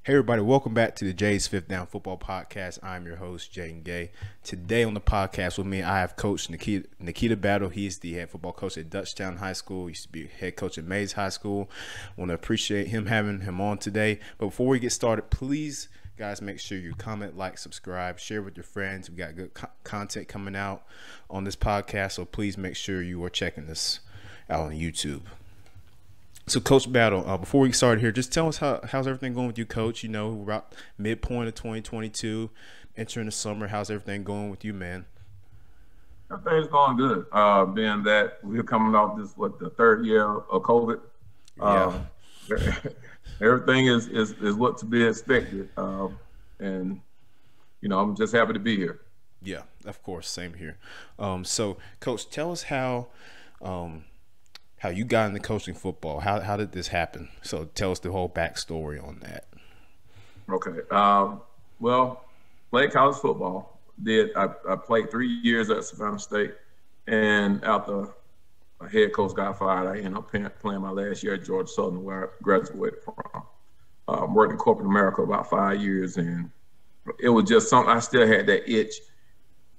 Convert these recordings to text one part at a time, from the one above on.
Hey everybody, welcome back to the Jay's Fifth Down Football Podcast. I'm your host, Jay Gay. Today on the podcast with me, I have Coach Niketa Battle. He's the head football coach at Dutchtown High School. He used to be head coach at Mays High School. I want to appreciate having him on today. But before we get started, please, guys, make sure you comment, like, subscribe, share with your friends. We got good content coming out on this podcast, so please make sure you are checking this out on YouTube. So, Coach Battle, before we start here, just tell us how's everything going with you, Coach? You know, we're about midpoint of 2022, entering the summer. How's everything going with you, man? Everything's going good. Being that we're coming off the third year of COVID. Everything is what to be expected. And, you know, I'm just happy to be here. Yeah, of course. Same here. So, Coach, tell us how you got into coaching football. How did this happen? So tell us the whole backstory on that. Okay. Well, played college football. I played 3 years at Savannah State, and after a head coach got fired, I ended up playing my last year at Georgia Southern, where I graduated from. Worked in corporate America about 5 years, and it was just something I still had that itch.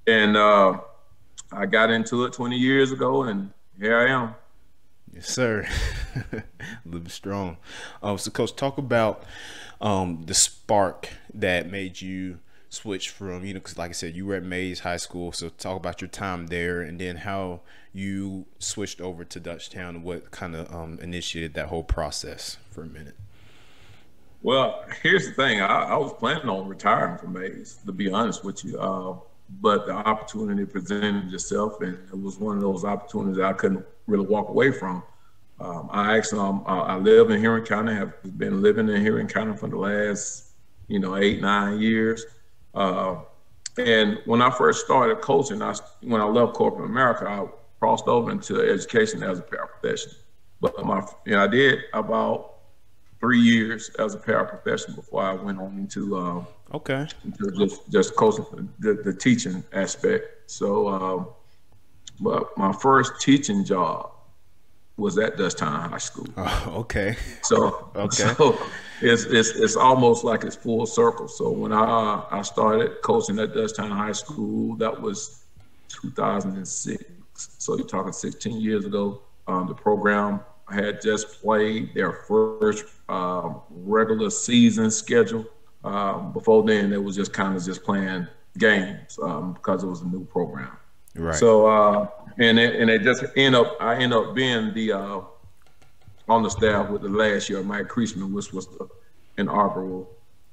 And I got into it 20 years ago, and here I am. Yes, sir. Living strong. So, Coach, talk about the spark that made you switch from, because like I said, you were at Mays High School. So talk about your time there and then how you switched over to Dutchtown and what kind of initiated that whole process for a minute. Well, here's the thing. I was planning on retiring from Mays, to be honest with you. But the opportunity presented itself, and it was one of those opportunities I couldn't really walk away from. I live in Henry County, have been living in Henry County for the last, 8-9 years. And when I first started coaching, when I left corporate America, I crossed over into education as a paraprofessional. But I did about 3 years as a paraprofessional before I went on into just coaching, the teaching aspect. So, but my first teaching job was at Dutchtown High School. Oh, okay. So it's almost like it's full circle. So when I started coaching at Dutchtown High School, that was 2006. So you're talking 16 years ago. The program had just played their first regular season schedule. Before then, it was just playing games because it was a new program. Right. So and it just I ended up being the on the staff with the last year, Mike Creasman, which was the inaugural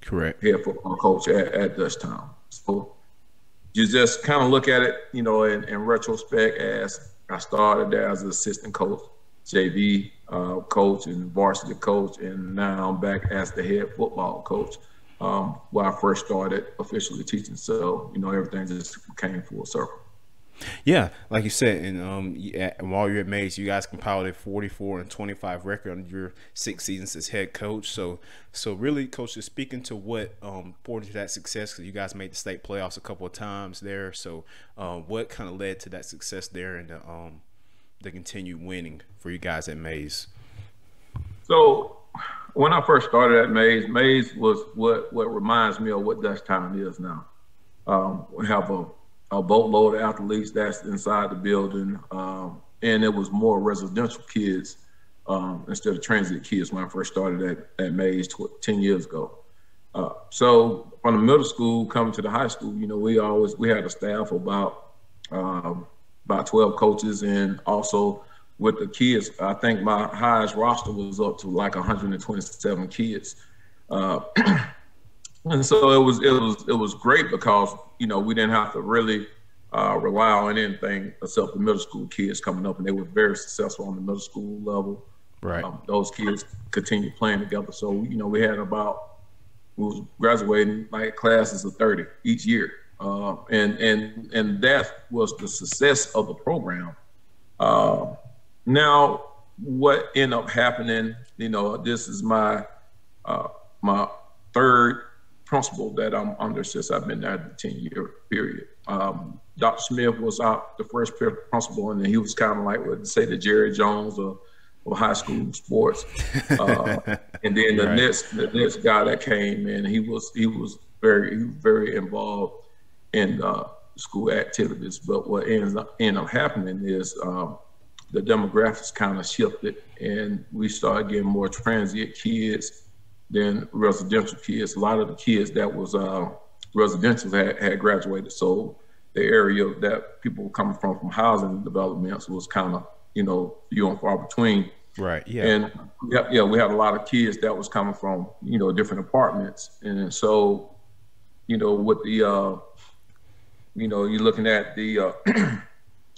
head football coach at Dutchtown. So you just kind of look at it, in retrospect, as I started there as an assistant coach, JV coach, and varsity coach, and now I'm back as the head football coach. Where I first started officially teaching. So, everything just came full circle. Yeah, like you said, and while you're at Mays, you guys compiled a 44-25 record on your 6 seasons as head coach. So really, Coach, is speaking to what brought you that success, because you guys made the state playoffs a couple of times there. So what kind of led to that success there and the continued winning for you guys at Mays? So when I first started at Mays was what reminds me of what Dutchtown is now. We have a boatload of athletes that's inside the building, and it was more residential kids instead of transit kids when I first started at Mays 10 years ago. So from the middle school coming to the high school, we had a staff of about 12 coaches, and also with the kids, I think my highest roster was up to like 127 kids. And so it was great because, we didn't have to really rely on anything except the middle school kids coming up, and they were very successful on the middle school level. Right. Those kids continued playing together. So, we had we was graduating like classes of 30 each year. And that was the success of the program. Now, what ended up happening, this is my third principal that I'm under since I've been there the 10-year period. Dr. Smith was the first principal, and then he was kind of like, say, the Jerry Jones of high school sports. And then the next guy that came in, he was very involved in school activities. But what ended up happening is the demographics kind of shifted, and we started getting more transient kids than residential kids. A lot of the kids that was residential had graduated, so the area that people were coming from housing developments was kind of, few and far between. Right. Yeah. And we had a lot of kids that was coming from, different apartments. And so, with the, you're looking at the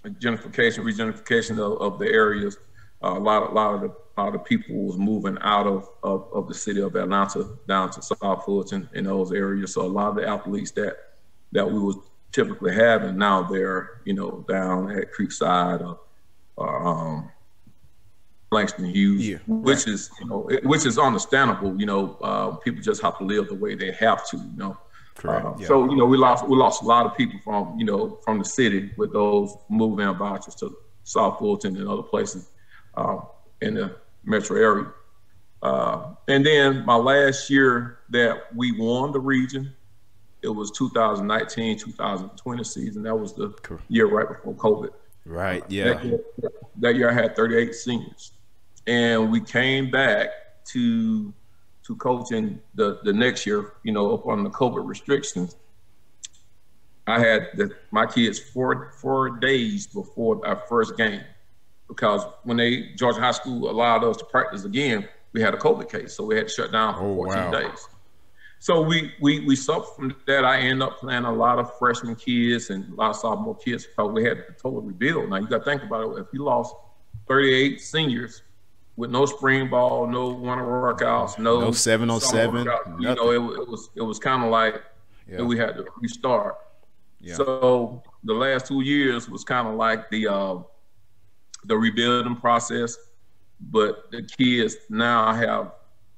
regentrification of the areas, a lot of the people was moving out of the city of Atlanta down to South Fulton in those areas. So a lot of the athletes that we was typically having, now they're, down at Creekside or Langston Hughes, which is understandable. People just have to live the way they have to. Correct. So we lost a lot of people from the city with those move-in vouchers to South Fulton and other places in the metro area. And then my last year that we won the region, it was 2019-2020 season. That was the year right before COVID. Right. Yeah. That year I had 38 seniors. And we came back to coaching the next year, up on the COVID restrictions. I had my kids 4 days before our first game, because when Georgia High School allowed us to practice again, we had a COVID case, so we had to shut down for 14 days. So we suffered from that. I ended up playing a lot of freshman kids and a lot of sophomore kids because we had to totally rebuild. Now you got to think about it. If you lost 38 seniors with no spring ball, no winter workouts, no 7-on-7, it was kind of like we had to restart. Yeah. So the last 2 years was kind of like the rebuilding process, but the kids now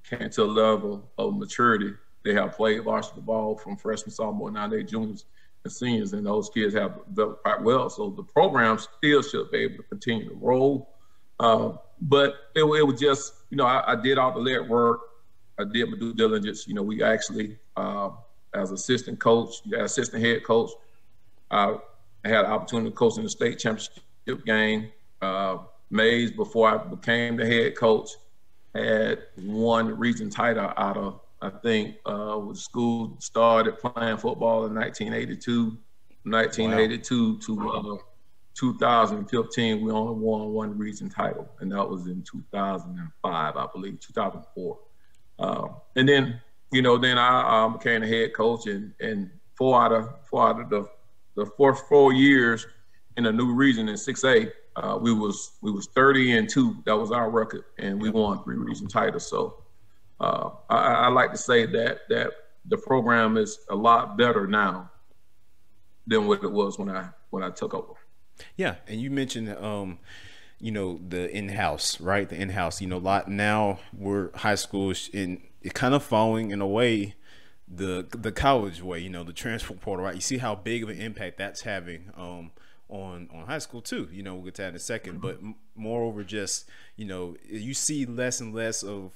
came to a level of maturity. They have played varsity ball from freshman, sophomore, now they're juniors and seniors, and those kids have developed quite well. So the program still should be able to continue to roll. But it was just, I did all the lead work. I did my due diligence. We actually, as assistant head coach, I had an opportunity to coach in the state championship game. Mays, before I became the head coach, had won region title out of, I think, when school started playing football in 1982. 1982 to 2015, we only won one region title, and that was in 2005, I believe, 2004. And then, then I became the head coach, and four out of the first 4 years in a new region in 6A, we was 30-2. That was our record, and we won 3 region titles. So I like to say that the program is a lot better now than what it was when I took over. Yeah, and you mentioned the in-house, right? The in-house, a lot now we're high schools in it kind of following in a way the college way, the transfer portal, right? You see how big of an impact that's having on high school too. We'll get to that in a second, but moreover, just you see less and less of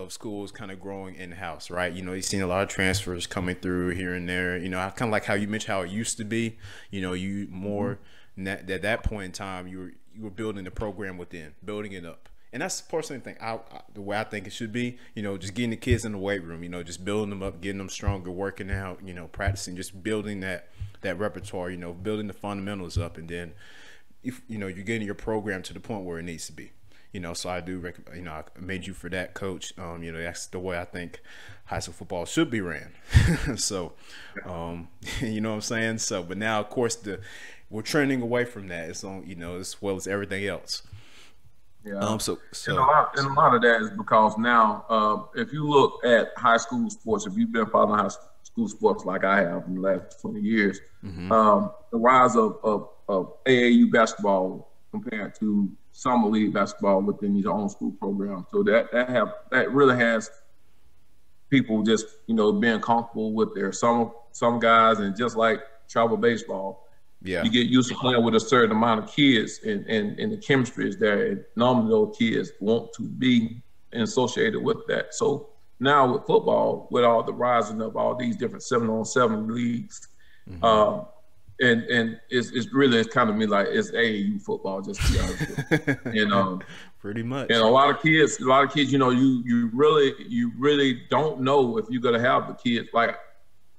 schools kind of growing in-house, right? You've seen a lot of transfers coming through here and there. Kind of like how you mentioned how it used to be. You more at that point in time, you were building the program within, building it up. And that's personally the way I think it should be. Just getting the kids in the weight room. Just building them up, getting them stronger, working out. Practicing, just building that repertoire. Building the fundamentals up, and then if you're getting your program to the point where it needs to be. So I do recommend. I made you for that, coach. That's the way I think high school football should be ran. So, you know what I'm saying. So, but now, of course, we're trending away from that. It's on, as well as everything else. Yeah. So and a lot of that is because now, if you look at high school sports, if you've been following high school sports like I have in the last 20 years, the rise of AAU basketball compared to summer league basketball within your own school program. So that really has people just being comfortable with their some guys, and just like travel baseball, Yeah. You get used to playing with a certain amount of kids, and the chemistry is there. And normally those kids want to be associated with that. So now with football, with all the rising of all these different 7-on-7 leagues, and it's kind of me like it's AAU football, just to be honest with you. And pretty much. And a lot of kids, you know, you really don't know if you're gonna have the kids. Like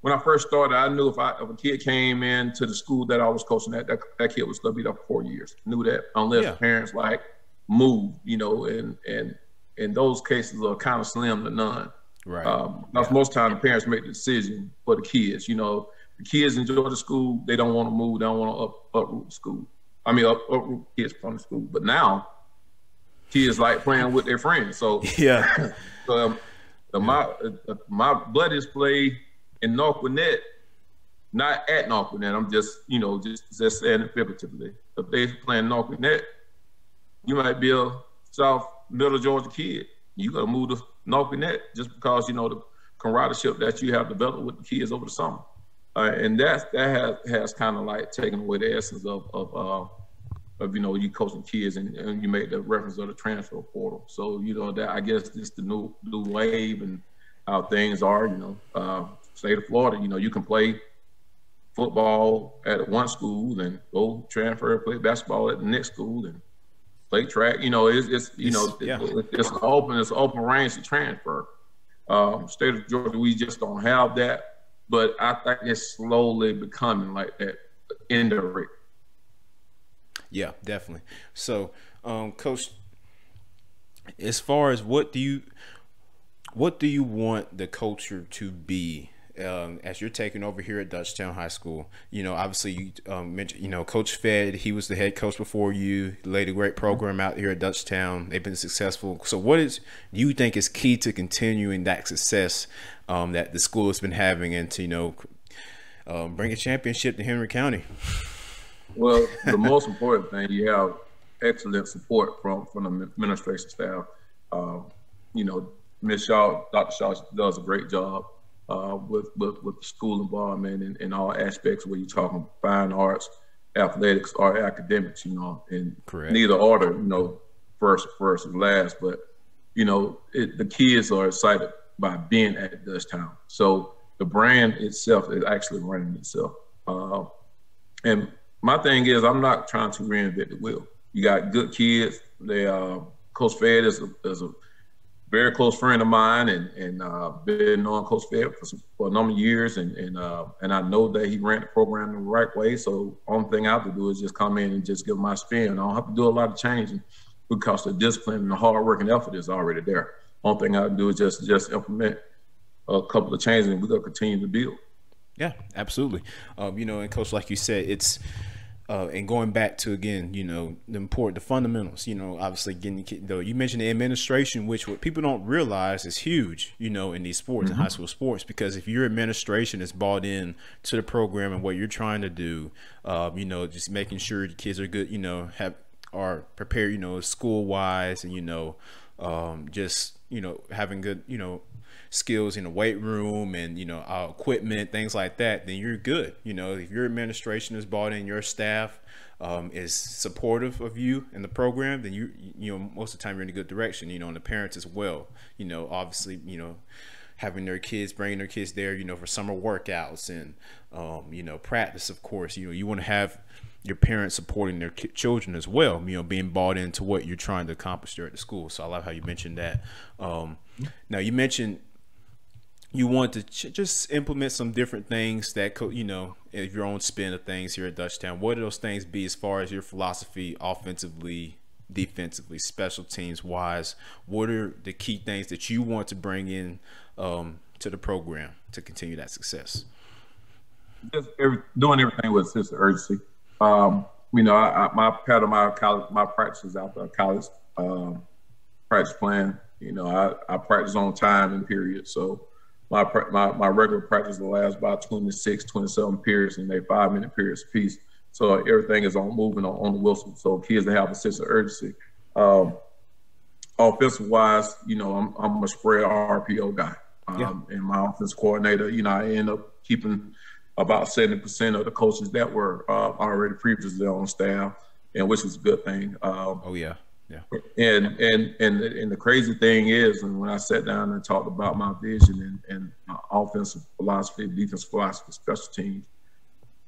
when I first started, I knew if a kid came into the school that I was coaching at, that kid was gonna be there for 4 years. Knew that, unless parents like move, you know, and those cases are kind of slim to none. Right. Because most time the parents make the decision for the kids. You know, the kids enjoy the school, they don't want to move, they don't want to uproot the school. I mean, uproot kids from the school. But now, kids like playing with their friends. So yeah. My buddies play in North Gwinnett, not at North Gwinnett. I'm just, you know, just saying it figuratively. If they playing North Gwinnett, you might be a South Middle Georgia kid. You got to move to North Gwinnett just because, you know, the camaraderie that you have developed with the kids over the summer. And that has kind of like taken away the essence of you know, you coaching kids, and you made the reference of the transfer portal. So, you know, that I guess just the new wave and how things are, you know, state of Florida, you know, you can play football at one school and go transfer, play basketball at the next school and play track. You know, it's an open range to transfer. State of Georgia, we just don't have that, but I think it's slowly becoming like that indirect. Yeah, definitely. So, Coach, as far as what do you want the culture to be as you're taking over here at Dutchtown High School? You know, obviously you mentioned, you know, Coach Fed, he was the head coach before you, laid a great program out here at Dutchtown. They've been successful. So what do you think is key to continuing that success that the school has been having, and to, you know, bring a championship to Henry County? Well, the most important thing, you have excellent support from the administration staff. You know, Ms. Shaw, Dr. Shaw does a great job with the school involvement in all aspects, where you're talking fine arts, athletics, or academics, you know, and correct. Neither order, you know, first and last, but, you know, the kids are excited by being at Dutchtown. So the brand itself is actually running itself. And my thing is, I'm not trying to reinvent the wheel. You got good kids. They Coach Fed is a very close friend of mine, and been knowing Coach Fed for a number of years, and I know that he ran the program the right way. So only thing I have to do is just come in and just give my spin. I don't have to do a lot of changing because the discipline and the hard work and effort is already there. Only thing I have to do is just implement a couple of changes, and we're gonna continue to build. Yeah, absolutely. You know, and Coach, like you said, it's and going back to, again, you know, the fundamentals, you know, obviously though you mentioned the administration, which what people don't realize is huge, you know, in these sports, in high school sports, because if your administration is bought in to the program and what you're trying to do, you know, just making sure the kids are good, you know, are prepared, you know, school wise, and, you know, just, you know, having good, you know, skills in the weight room and, you know, equipment, things like that, then you're good. You know, if your administration is bought in, your staff is supportive of you and the program, then you know, most of the time you're in a good direction, you know, and the parents as well. You know, obviously, you know, having their kids, bringing their kids there, you know, for summer workouts and, you know, practice, of course, you know, you want to have your parents supporting their children as well, you know, being bought into what you're trying to accomplish there at the school. So I love how you mentioned that. Now you mentioned you want to just implement some different things that, you know, if your own spin of things here at Dutchtown. What do those things be as far as your philosophy, offensively, defensively, special teams wise? What are the key things that you want to bring in to the program to continue that success? Just doing everything with a sense of urgency. You know, my part of my practices out there, college practice plan. You know, I practice on time and period. So my regular practice will last about 26, 27 periods, and they 5-minute periods apiece. So everything is moving on the whistle. So kids that have a sense of urgency. Offensive wise, you know, I'm a spread RPO guy. And my offense coordinator, you know, I end up keeping about 70% of the coaches that were already previously on staff, and which is a good thing. Oh yeah. Yeah. And the crazy thing is, and when I sat down and talked about my vision and my offensive philosophy, defensive philosophy, special teams,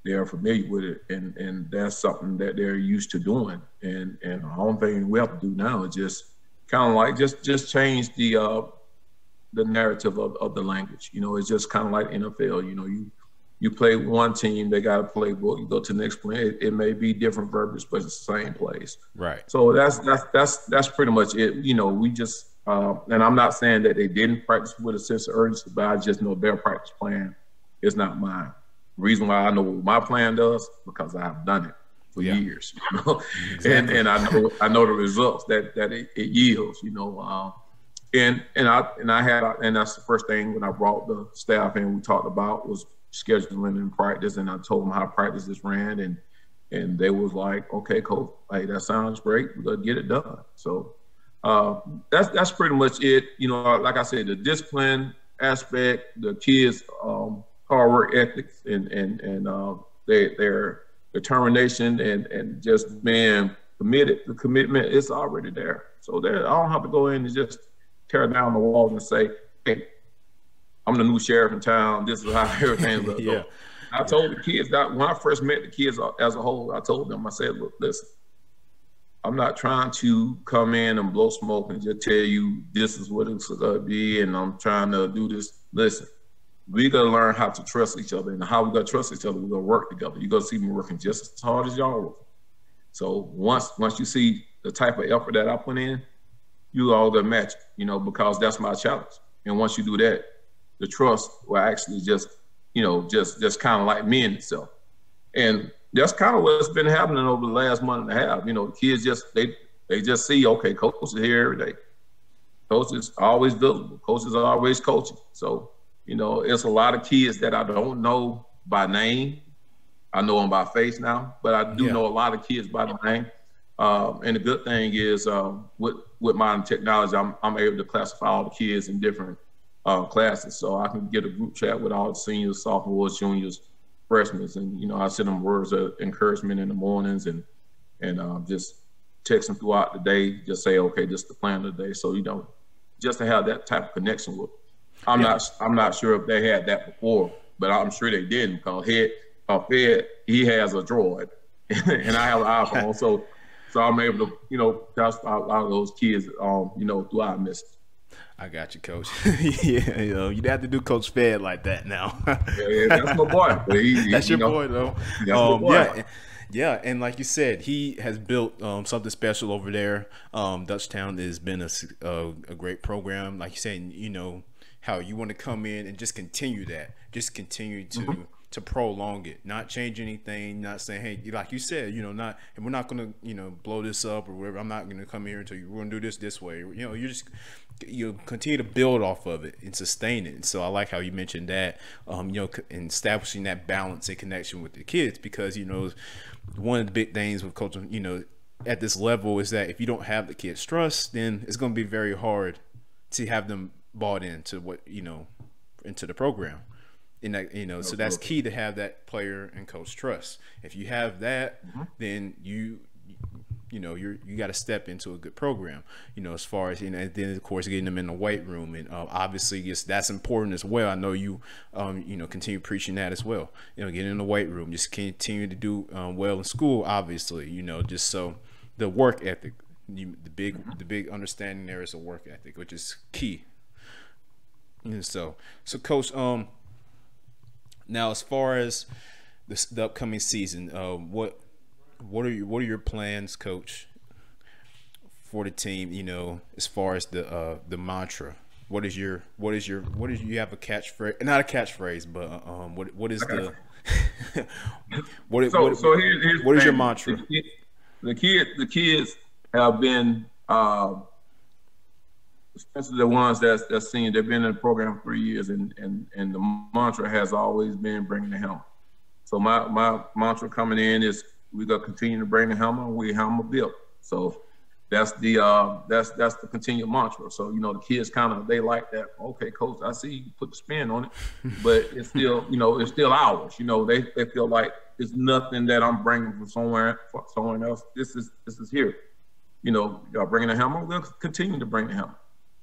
they are familiar with it, and that's something that they're used to doing. And the only thing we have to do now is just kind of like just change the narrative of the language. You know, it's just kind of like NFL. You know, you play one team, they got a playbook. You go to the next play, it may be different verbiage, but it's the same plays. Right. So that's pretty much it. You know, we just and I'm not saying that they didn't practice with a sense of urgency, but I just know their practice plan is not mine. The reason why I know what my plan does, because I've done it for years, you know, exactly. and I know the results that it yields, you know. And that's the first thing when I brought the staff in, we talked about was scheduling and practice, and I told them how practices ran, and they was like, okay, coach, hey, that sounds great, we're gonna get it done. So that's pretty much it. You know, like I said, the discipline aspect, the kids' hard work ethics, and their determination and just being committed, the commitment is already there. So I don't have to go in and just tear down the walls and say, hey, I'm the new sheriff in town, this is how everything's going to go. I told the kids that when I first met the kids as a whole, I told them, I said, look, listen, I'm not trying to come in and blow smoke and just tell you this is what it's going to be and I'm trying to do this. Listen, we got to learn how to trust each other, and how we got to trust each other, we're going to work together. You're going to see me working just as hard as y'all work. So once you see the type of effort that I put in, you all gonna match it, you know, because that's my challenge. And once you do that, the trust will actually just, you know, just kind of like mend itself. And that's kind of what's been happening over the last month and a half. You know, the kids they just see, okay, coach is here every day. Coach is always visible. Coach is always coaching. So, you know, it's a lot of kids that I don't know by name. I know them by face now, but I do know a lot of kids by the name. And the good thing is with modern technology, I'm able to classify all the kids in different classes. So I can get a group chat with all the seniors, sophomores, juniors, freshmen, and, you know, I send them words of encouragement in the mornings and just text them throughout the day, just say, okay, this is the plan of the day. So, you know, just to have that type of connection with them. I'm not sure if they had that before, but I'm sure they didn't, because Fed, he has a Droid and I have an iPhone. So I'm able to, you know, touch a lot of those kids, you know, throughout message. I got you, Coach. Yeah, you know, you'd have to do Coach Fed like that now. Yeah, that's my boy. That's your boy, though. That's my boy. Yeah, and like you said, he has built something special over there. Dutchtown has been a great program. Like you said, you know, how you want to come in and just continue that. Just continue to prolong it, not change anything, not saying, hey, like you said, you know, and we're not going to, you know, blow this up or whatever. I'm not going to come here until we're going to do this way. You know, you continue to build off of it and sustain it. And so I like how you mentioned that, you know, and establishing that balance and connection with the kids, because, you know, one of the big things with coaching, you know, at this level is that if you don't have the kids' trust, then it's going to be very hard to have them bought into what, you know, into the program. And that, you know, so that's key, to have that player and coach trust. If you have that, then you got to step into a good program, you know, as far as, you know, and then of course getting them in the weight room, and obviously that's important as well. I know you you know, continue preaching that as well, you know, getting in the weight room, just continue to do well in school, obviously, you know, just so the work ethic, the big understanding there is a work ethic, which is key. And so Coach, now, as far as the upcoming season, what are your plans, Coach, for the team? You know, as far as the mantra, what is you have a catchphrase? Not a catchphrase, but what is the what is your mantra? The kids have been, especially the ones that's senior, they've been in the program for 3 years, and the mantra has always been bring the helmet. So my mantra coming in is we're gonna continue to bring the helmet, and we helmet built. So that's the continued mantra. So, you know, the kids they like that. Okay, coach, I see you put the spin on it, but it's still, you know, it's still ours. You know, they feel like it's nothing that I'm bringing from someone else. This is here. You know, y'all bringing a hammer, we'll continue to bring the hammer.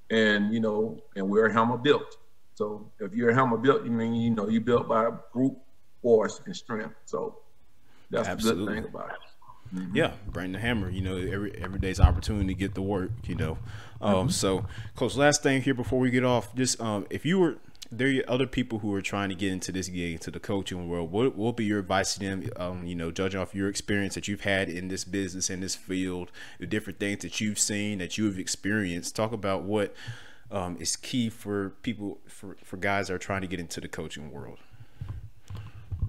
And, you know, and we're a hammer built. So if you're a hammer built, you mean, you know, you built by brute force and strength. So that's the good thing about it. Mm-hmm. Yeah, bring the hammer. You know, every day's an opportunity to get the work. You know, so Coach, last thing here before we get off, just if you were there, are other people who are trying to get into this gig, into the coaching world, what will be your advice to them? You know, judging off your experience that you've had in this business, in this field, the different things that you've seen, that you have experienced. Talk about what is key for people, for guys that are trying to get into the coaching world.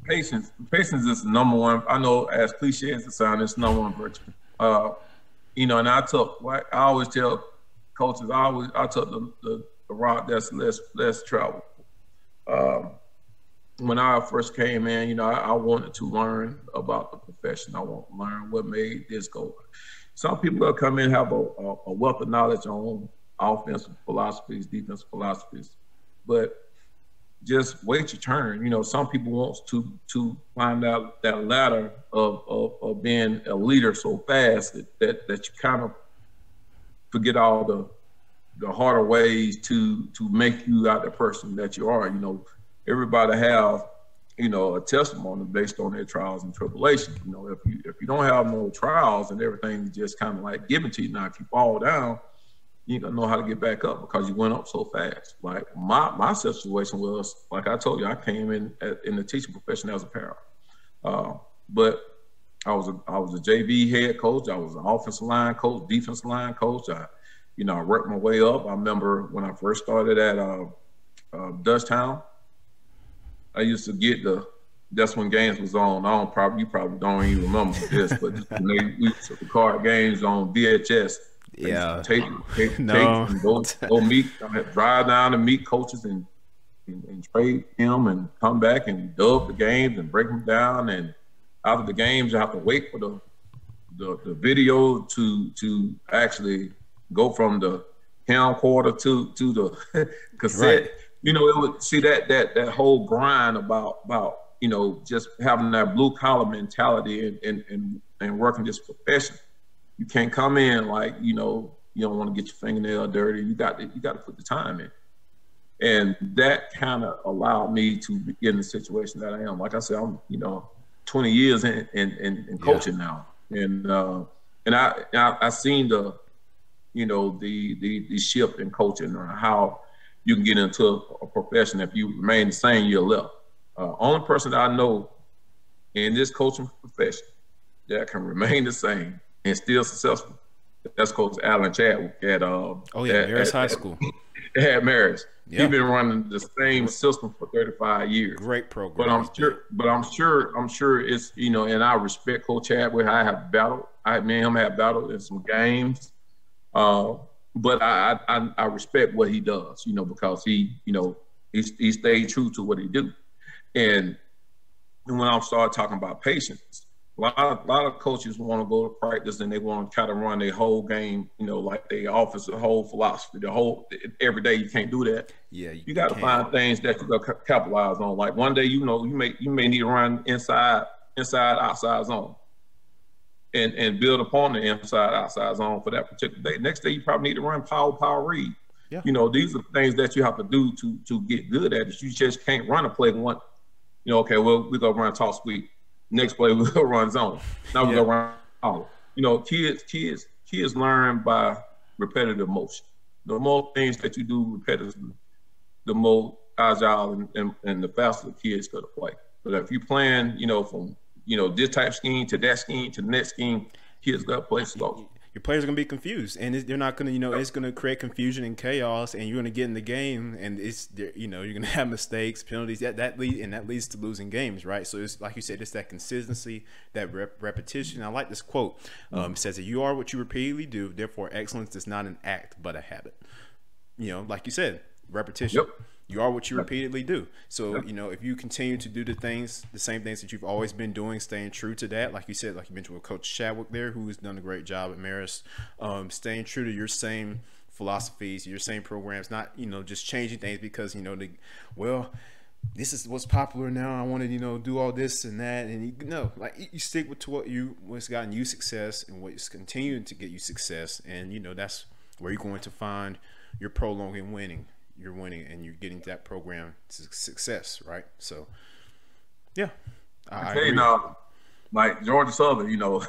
Patience is the number one. I know, as cliche as it sounds, it's number one virtue. You know, and I always tell coaches, I took the route that's less traveled. When I first came in, you know, I wanted to learn about the profession. I want to learn what made this go. Some people that come in have a wealth of knowledge on offensive philosophies, defensive philosophies, but just wait your turn. You know, some people want to find out that ladder of being a leader so fast that you kind of forget all the harder ways to make you out the person that you are. You know, everybody have, you know, a testimony based on their trials and tribulations. You know, if you don't have no trials and everything just kind of like given to you, now if you fall down, you ain't gonna know how to get back up because you went up so fast. Like my situation was, like I told you, I came in the teaching profession as a parent, but I was a JV head coach. I was an offensive line coach, defensive line coach. I worked my way up. I remember when I first started at Dutchtown, I used to get that's when games was on. You probably don't even remember this, but we used to record games on VHS. Yeah. Take no. And go meet. Drive down and meet coaches and trade them and come back and dub the games and break them down. And after the games, you have to wait for the video to actually go from the camcorder to the cassette. Right. You know, it would see that whole grind about you know, just having that blue collar mentality and working this profession. You can't come in like, you know, you don't want to get your fingernail dirty. You got to put the time in. And that kind of allowed me to get in the situation that I am. Like I said, I'm, you know, 20 years in coaching now. And I seen the, you know, the shift in coaching or how you can get into a profession if you remain the same year left. Only person that I know in this coaching profession that can remain the same and still successful, that's Coach Alan Chadwick at Marist High School. At Marist. Yeah. He's been running the same system for 35 years. Great program. But I'm sure it's, you know, and I respect Coach Chadwick. I have battled. Me and him have battled in some games. But I respect what he does, you know, because he stayed true to what he do. And when I started talking about patience, a lot of coaches want to go to practice and they want to try to run their whole game, you know, like they offense, the whole philosophy, every day. You can't do that. Yeah, you got to find things that you got to capitalize on. Like one day, you know, you may need to run inside, outside zone, and build upon the inside, outside zone for that particular day. Next day, you probably need to run power read. Yeah. You know, these are things that you have to do to get good at it. You just can't run a play one. You know, okay, well, we're gonna run toss sweep. Next play, we're gonna run zone. Now we're gonna run power. You know, kids learn by repetitive motion. The more things that you do repetitively, the more agile and the faster the kids go to play. But if you plan, you know, from, you know, this type of scheme to that scheme to the next scheme, kids got to play slow. Your players are going to be confused, and they're not going to, you know, it's going to create confusion and chaos, and you're going to get in the game, and it's, you know, you're going to have mistakes, penalties, that leads to losing games, right? So it's like you said, it's that consistency, that repetition. I like this quote. It says that you are what you repeatedly do, therefore excellence is not an act but a habit. You know, like you said, repetition. Yep. You are what you repeatedly do. So, you know, if you continue to do the same things that you've always been doing, staying true to that, like you said, like you mentioned with Coach Chadwick there, who's done a great job at Marist, staying true to your same philosophies, your same programs, not, you know, just changing things because, you know, this is what's popular now. I want to, you know, do all this and that. And like you stick with what's gotten you success and what's continuing to get you success. And, you know, that's where you're going to find your prolonging winning. You're winning and you're getting that program to success, right? So, yeah. I tell you now, like Georgia Southern, you know,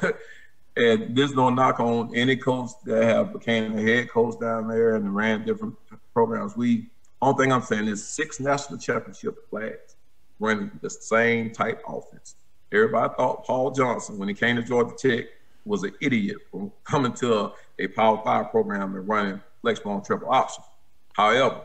and there's no knock on any coach that have became a head coach down there and ran different programs. Only thing I'm saying is 6 national championship flags running the same type offense. Everybody thought Paul Johnson, when he came to Georgia Tech, was an idiot for coming to a Power 5 program and running flexbone triple option. However,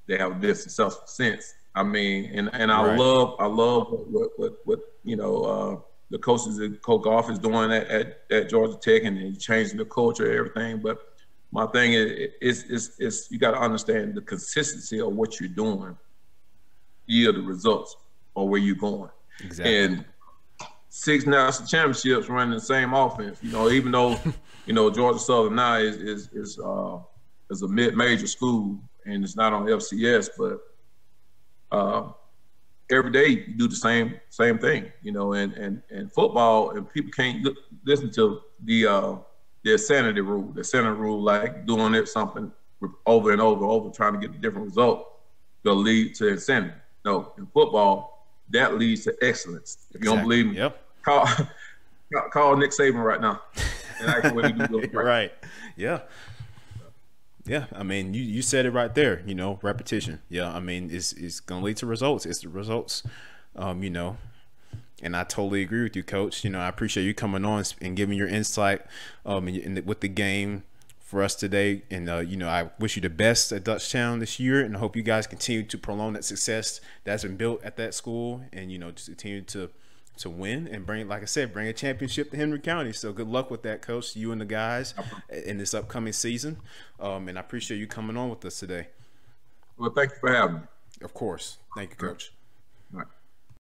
they have been successful since. I mean, and I love what you know the coaches that Coach Goff is doing at Georgia Tech, and he's changing the culture and everything. But my thing is you got to understand the consistency of what you're doing yield the results or where you're going. Exactly. And 6 national championships running the same offense. You know, even though you know Georgia Southern now is a mid-major school and it's not on FCS, but every day you do the same thing. You know, and football, and people can't listen to the insanity rule. The insanity rule, like doing something over and over, trying to get a different result, will lead to insanity. No, in football, that leads to excellence. If you don't believe me, call Nick Saban right now. And ask what he do. Right. Yeah. Yeah, I mean, you said it right there, you know, repetition. Yeah, I mean, it's going to lead to results. It's the results, you know, and I totally agree with you, Coach. You know, I appreciate you coming on and giving your insight with the game for us today. And, you know, I wish you the best at Dutchtown this year, and I hope you guys continue to prolong that success that's been built at that school, and, you know, just continue to win and bring, like I said, bring a championship to Henry County. So good luck with that, Coach, you and the guys in this upcoming season. And I appreciate you coming on with us today. Well, thank you for having me. Of course. Thank you, Coach.